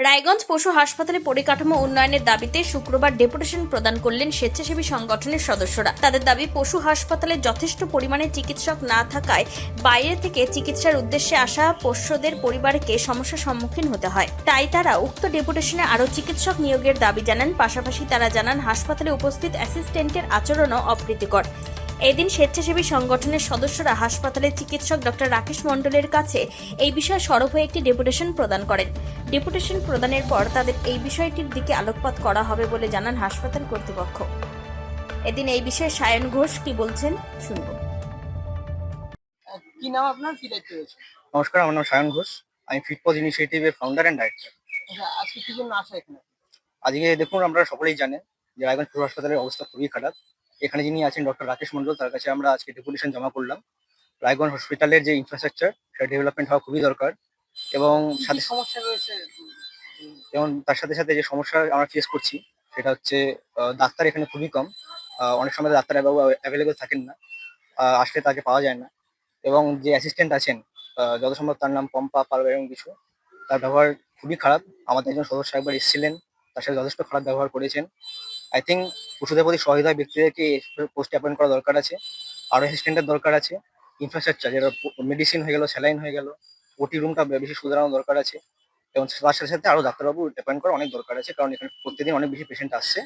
রায়গঞ্জ পশু হাসপাতালে পরিকাঠামো উন্নয়নের দাবিতে শুক্রবার ডেপুটেশন প্রদান করলেন স্বেচ্ছাসেবী সংগঠনের সদস্যরা। তাদের দাবি, পশু হাসপাতালে যথেষ্ট পরিমাণে চিকিৎসক না থাকায় বাইরে থেকে চিকিৎসার উদ্দেশ্যে আসা পোষ্যদের পরিবারকে সমস্যার সম্মুখীন হতে হয়। তাই তারা উক্ত ডেপুটেশনে আরও চিকিৎসক নিয়োগের দাবি জানান। পাশাপাশি তারা জানান, হাসপাতালে উপস্থিত অ্যাসিস্ট্যান্টের আচরণও অপ্রীতিকর। এদিন স্বেচ্ছাসেবী সংগঠনের সদস্যরা হাসপাতালের চিকিৎসক ডক্টর রাকেশ মণ্ডলের কাছে এই বিষয়ে সরব হয়ে একটি ডেপুটেশন প্রদান করেন। ডেপুটেশন প্রদানের পর তাদের এই বিষয়টির দিকে আলোকপাত করা হবে বলে জানান হাসপাতাল কর্তৃপক্ষ। এদিন এই বিষয়ে সায়ন ঘোষ কি বলছেন শুনব। কি নাম আপনার, কি দায়িত্ব রয়েছে? নমস্কার, আমার নাম সায়ন ঘোষ। আমি ফিটপথ ইনিশিয়েটিভের ফাউন্ডার অ্যান্ড ডাইরেক্টর। আচ্ছা, আজকে কি জন্য আসা এখানে? আজকে দেখুন, আমরা সকলেই জানেন যে রায়গঞ্জ পশু হাসপাতালের অবস্থা খুবই খারাপ। এখানে যিনি আছেন ডক্টর রাকেশ মণ্ডল, তার কাছে আমরা আজকে ডেপুটেশন জমা করলাম। রায়গঞ্জ হসপিটালের যে ইনফ্রাস্ট্রাকচার, সেটা ডেভেলপমেন্ট হওয়া খুবই দরকার। এবং কি সাথে সমস্যা রয়েছে? এবং তার সাথে সাথে যে সমস্যা আমরা ফেস করছি সেটা হচ্ছে ডাক্তার এখানে খুবই কম। অনেক সময় ডাক্তার অ্যাভেলেবেল থাকেন না, আসলে তাকে পাওয়া যায় না। এবং যে অ্যাসিস্ট্যান্ট আছেন, যত সম্ভব তার নাম পম্পা পাল এরকম কিছু, তার ব্যবহার খুবই খারাপ। আমাদের একজন সদস্য একবার এসেছিলেন, তার সাথে যথেষ্ট খারাপ ব্যবহার করেছেন। আই থিঙ্ক পশুদের প্রতি সহৃদয় ব্যক্তিদেরকে পোস্টে অ্যাপয়েন্ট করা দরকার আছে। আরও অ্যাসিস্ট্যান্টের দরকার আছে। ইনফ্রাস্ট্রাকচার, যেটা মেডিসিন হয়ে গেল, স্যালাইন হয়ে গেল, ওটি রুমটা বেশি শুধরানো দরকার আছে। এবং তার সাথে সাথে আরও ডাক্তারবাবু অ্যাপয়েন্ট করা অনেক দরকার আছে, কারণ এখানে প্রত্যেকদিন অনেক বেশি পেশেন্ট আসছে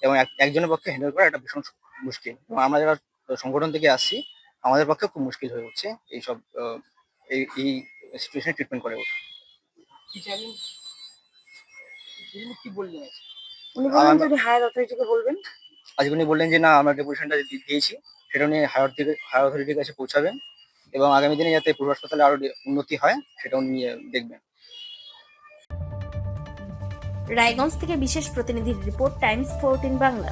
এবং একজনের পক্ষে হ্যান্ডেল করা একটা ভীষণ মুশকিল। এবং আমরা যারা সংগঠন থেকে আসছি, আমাদের পক্ষে খুব মুশকিল হয়ে উঠছে এইসব এই সিচুয়েশনে ট্রিটমেন্ট করে ওঠা। কি চাইলেন? কি বললেন? উনি বললেন যদি হায়ার অথরিটিকে বলবেন। আজকে উনি বললেন যে না, আমরা ডেপুটেশনটা দিয়েছি, সেটা উনি হায়ার অথরিটির কাছে পৌঁছাবেন এবং আগামী দিনে যাতে পশু হাসপাতালে আরও উন্নতি হয় সেটা উনি দেখবেন। রায়গঞ্জ থেকে বিশেষ প্রতিনিধির রিপোর্ট, টাইমস 14 বাংলা।